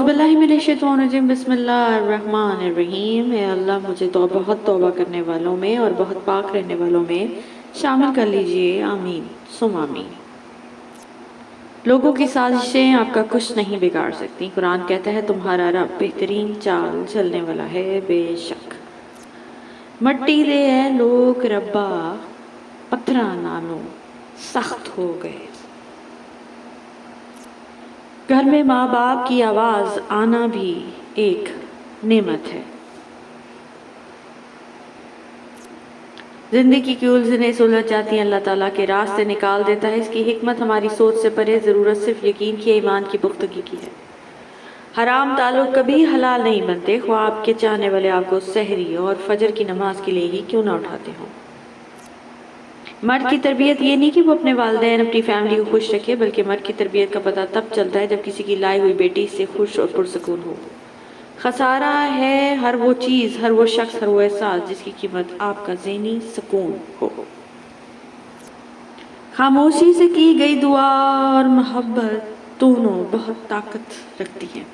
बिल्लाहि मिनश्शैतानिर्रजीम बिस्मिल्लाहिर्रहमानिर्रहीम। अल्लाह मुझे तो बहुत तौबा करने वालों में और बहुत पाक रहने वालों में शामिल कर लीजिए, आमीन सुम आमीन। लोगों की साजिशें आपका कुछ नहीं बिगाड़ सकती। कुरान कहता है तुम्हारा रब बेहतरीन चाल चलने वाला है। बेशक मट्टी दे है लोग रब्बा पत्थरा नालों सख्त हो गए। घर में माँ बाप की आवाज़ आना भी एक नेमत है। ज़िंदगी की उलझनें सुलझ जाती हैं, अल्लाह ताला के रास्ते निकाल देता है। इसकी हिकमत हमारी सोच से परे, ज़रूरत सिर्फ यकीन की ईमान की पुख्तगी की है। हराम ताल्लुक कभी हलाल नहीं बनते, ख्वाब के चाहने वाले आपको सहरी और फजर की नमाज के लिए ही क्यों ना उठाते हों। मर्द की तरबियत ये नहीं कि वो अपने वालिदैन अपनी फैमिली को खुश रखे, बल्कि मर्द की तरबियत का पता तब चलता है जब किसी की लाई हुई बेटी इससे खुश और पुरसकून हो। खसारा है हर वो चीज़, हर वो शख्स, हर वो एहसास जिसकी कीमत आपका ज़हनी सुकून हो। खामोशी से की गई दुआ और मोहब्बत दोनों बहुत ताकत रखती हैं।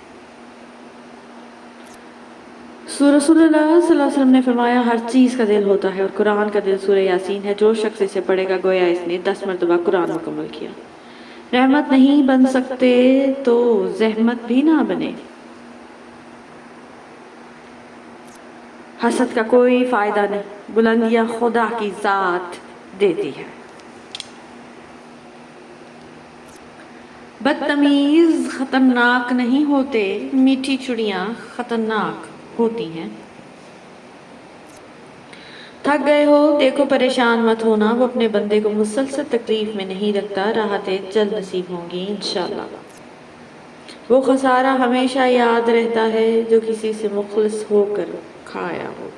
रसूलुल्लाह सल्लल्लाहु अलैहि वसल्लम ने फरमाया हर चीज़ का दिल होता है और कुरान का दिल सूरह यासीन है। जो शख्स इसे पढ़ेगा गोया इसने 10 मरतबा कुरान मुकम्मल किया। रहमत नहीं बन सकते तो ज़हमत भी ना बने। हसद का कोई फ़ायदा नहीं, बुलंदियाँ खुदा की ज़ात देती है। बदतमीज़ ख़तरनाक नहीं होते, मीठी चुड़ियाँ ख़तरनाक होती हैं। थक गए हो देखो, परेशान मत होना, वो अपने बंदे को मुसलसल तकलीफ में नहीं रखता, राहतें जल्द नसीब होंगी इंशाअल्लाह। वो खसारा हमेशा याद रहता है जो किसी से मुखलिस होकर खाया हो।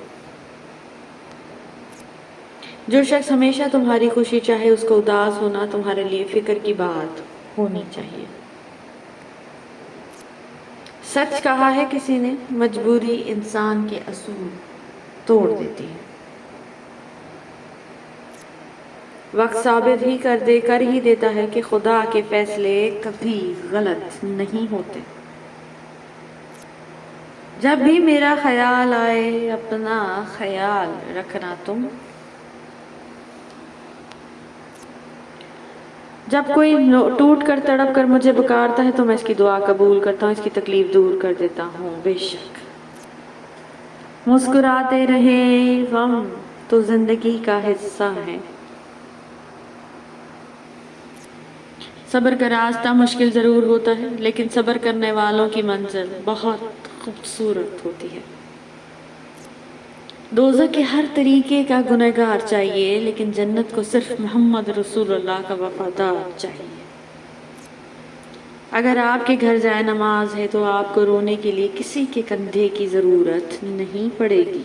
जो शख्स हमेशा तुम्हारी खुशी चाहे उसको उदास होना तुम्हारे लिए फिक्र की बात होनी चाहिए। सच कहा है किसी ने, मजबूरी इंसान के असूल तोड़ देती है। वक्त साबित ही कर ही देता है कि खुदा के फैसले कभी गलत नहीं होते। जब भी मेरा ख्याल आए अपना ख्याल रखना तुम। जब कोई टूट कर तड़प कर मुझे पुकारता है तो मैं इसकी दुआ कबूल करता हूँ, इसकी तकलीफ दूर कर देता हूँ। बेशक मुस्कुराते रहे गम तो जिंदगी का हिस्सा है। सब्र का रास्ता मुश्किल ज़रूर होता है, लेकिन सब्र करने वालों की मंजिल बहुत खूबसूरत होती है। दोज़ख के हर तरीके का गुनहगार चाहिए, लेकिन जन्नत को सिर्फ मोहम्मद रसूलुल्लाह का वफादार चाहिए। अगर आपके घर जाए नमाज है तो आपको रोने के लिए किसी के कंधे की ज़रूरत नहीं पड़ेगी।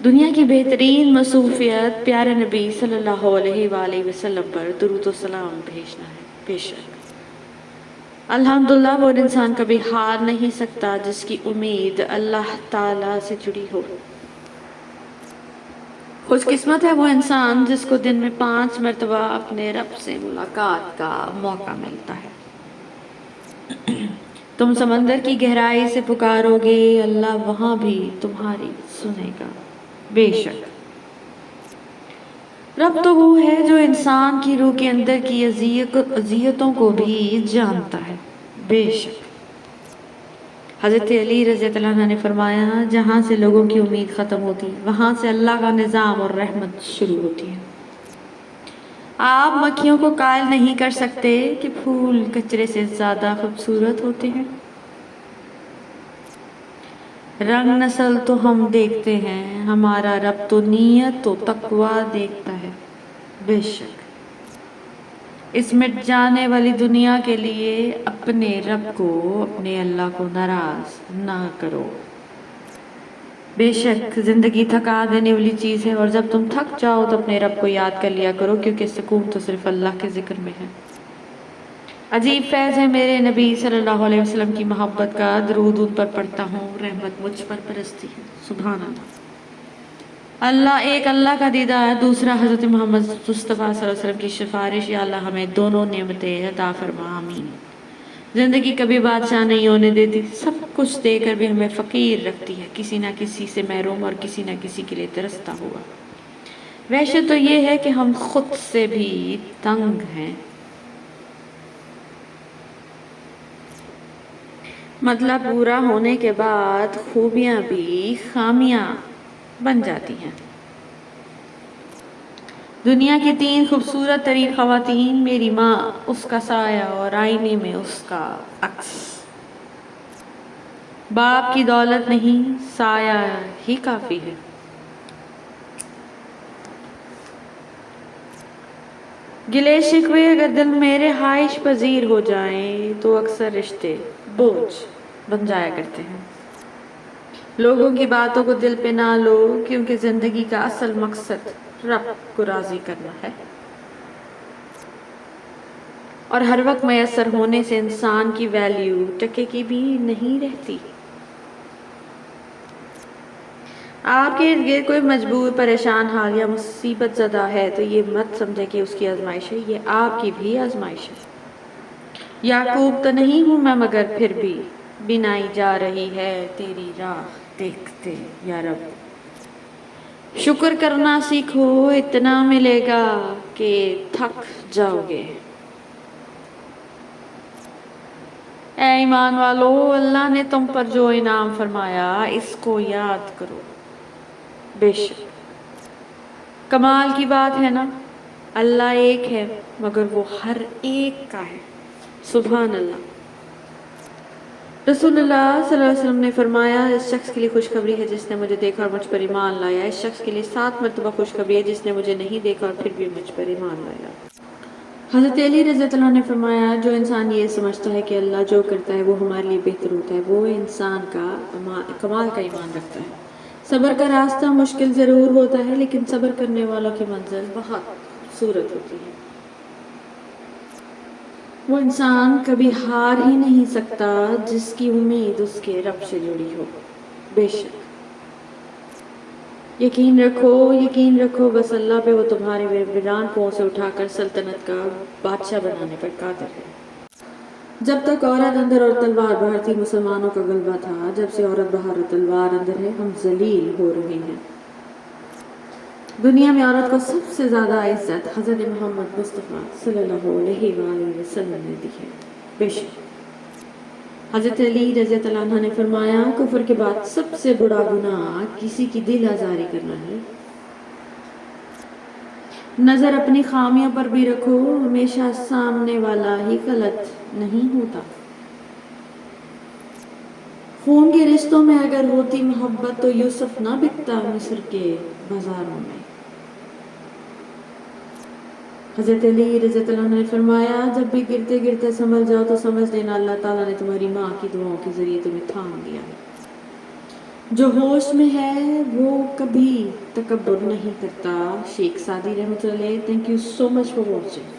दुनिया की बेहतरीन मसूफियत प्यारे नबी सल्लल्लाहु अलैहि वसल्लम पर दुरूद व सलाम भेजना है। बेशक अल्हम्दुलिल्लाह वो इंसान कभी हार नहीं सकता जिसकी उम्मीद अल्लाह ताला से जुड़ी हो। खुशकिस्मत है वो इंसान जिसको दिन में 5 मरतबा अपने रब से मुलाकात का मौका मिलता है। तुम समंदर की गहराई से पुकारोगे, अल्लाह वहाँ भी तुम्हारी सुनेगा। बेशक रब तो वो है जो इंसान की रूह के अंदर की अज़ियतों को भी जानता है। बेशक हज़रत अली रज़ियल्लाहु अन्हु ने फरमाया जहाँ से लोगों की उम्मीद ख़त्म होती है वहाँ से अल्लाह का निज़ाम और रहमत शुरू होती है। आप मक्खियों को कायल नहीं कर सकते कि फूल कचरे से ज़्यादा खूबसूरत होते हैं। रंग नस्ल तो हम देखते हैं, हमारा रब तो नीयत तो तकवा देखता है। बेशक इस मिट जाने वाली दुनिया के लिए अपने रब को, अपने अल्लाह को नाराज ना करो। बेशक ज़िंदगी थका देने वाली चीज़ है और जब तुम थक जाओ तो अपने रब को याद कर लिया करो, क्योंकि सुकून तो सिर्फ अल्लाह के ज़िक्र में है। अजीब फैज़ है मेरे नबी सल्लल्लाहु अलैहि वसल्लम की मोहब्बत का, दरूद उन पर पढ़ता हूँ, रहमत मुझ पर बरसती है। सुभान अल्लाह। अल्लाह एक अल्लाह का दीदार, दूसरा हज़रत मोहम्मद मुस्तफ़ा सल्लल्लाहु अलैहि वसल्लम की सिफारिश। या अल्लाह हमें दोनों नेमतें अता फरमा, आमीन। زندگی کبھی بادشاہ نہیں ہونے دیتی، سب کچھ دے کر بھی ہمیں فقیر رکھتی ہے، کسی نہ کسی سے محروم اور کسی نہ کسی کے لیے ترستا ہوا۔ وحشت تو یہ ہے کہ ہم خود سے بھی تنگ ہیں۔ مطلب پورا ہونے کے بعد خوبیاں بھی خامیاں بن جاتی ہیں۔ دنیا کی 3 خوبصورت ترین خواتین، میری ماں، اس کا سایہ اور آئینے میں اس کا عکس۔ باپ کی دولت نہیں، سایہ ہی کافی ہے۔ گلے شکوے اگر دل میں رہائش پذیر ہو جائیں تو اکثر رشتے بوجھ بن جایا کرتے ہیں۔ لوگوں کی باتوں کو دل پہ نہ لو، کیونکہ زندگی کا اصل مقصد رب کو راضی کرنا ہے، اور ہر وقت میسر ہونے سے انسان کی ویلیو ٹکے کی بھی نہیں رہتی۔ آپ کے ارد گرد کوئی مجبور، پریشان حال یا مصیبت زدہ ہے تو یہ مت سمجھے کہ اس کی آزمائش ہے، یہ آپ کی بھی آزمائش ہے۔ یعقوب تو نہیں ہوں میں، مگر پھر بھی بنائی جا رہی ہے تیری راہ دیکھتے یا رب۔ شکر کرنا سیکھو، اتنا ملے گا کہ تھک جاؤ گے۔ اے ایمان والو، اللہ نے تم پر جو انعام فرمایا اس کو یاد کرو۔ بے شک کمال کی بات ہے نا، اللہ ایک ہے مگر وہ ہر ایک کا ہے۔ سبحان اللہ۔ رسول اللہ صلی اللہ علیہ وسلم نے فرمایا، اس شخص کے لیے خوشخبری ہے جس نے مجھے دیکھا اور مجھ پر ایمان لایا، اس شخص کے لیے 7 مرتبہ خوشخبری ہے جس نے مجھے نہیں دیکھا اور پھر بھی مجھ پر ایمان لایا۔ حضرت علی رضی اللہ عنہ نے فرمایا، جو انسان یہ سمجھتا ہے کہ اللہ جو کرتا ہے وہ ہمارے لیے بہتر ہوتا ہے، وہ انسان کا کمال کا ایمان رکھتا ہے۔ صبر کا راستہ مشکل ضرور ہوتا ہے، لیکن صبر کرنے والوں کی منزل بہت خوبصورت ہوتی ہے۔ وہ انسان کبھی ہار ہی نہیں سکتا جس کی امید اس کے رب سے جڑی ہو۔ بے شک یقین رکھو بس اللہ پہ، وہ تمہارے ویران پاؤں سے اٹھا کر سلطنت کا بادشاہ بنانے پر قادر ہے۔ جب تک عورت اندر اور تلوار باہر تھی، مسلمانوں کا غلبہ تھا۔ جب سے عورت باہر اور تلوار اندر ہے، ہم ذلیل ہو رہے ہیں۔ دنیا میں عورت کو سب سے زیادہ عزت حضرت محمد مصطفیٰ صلی اللہ علیہ وآلہ وسلم نے دی ہے۔ بے شک حضرت علی رضی اللہ عنہ نے فرمایا، کفر کے بعد سب سے بڑا گناہ کسی کی دل آزاری کرنا ہے۔ نظر اپنی خامیوں پر بھی رکھو، ہمیشہ سامنے والا ہی غلط نہیں ہوتا۔ خون کے رشتوں میں اگر ہوتی محبت تو یوسف نہ بکتا مصر کے بازاروں میں۔ حضرت علی رضی اللہ عنہ نے فرمایا، جب بھی گرتے گرتے سنبھل جاؤ تو سمجھ لینا اللہ تعالیٰ نے تمہاری ماں کی دعاؤں کے ذریعے تمہیں تھام دیا ہے۔ جو ہوش میں ہے وہ کبھی تکبر نہیں کرتا۔ شیخ سعدی رحمۃ اللہ علیہ۔ Thank you so much for watching.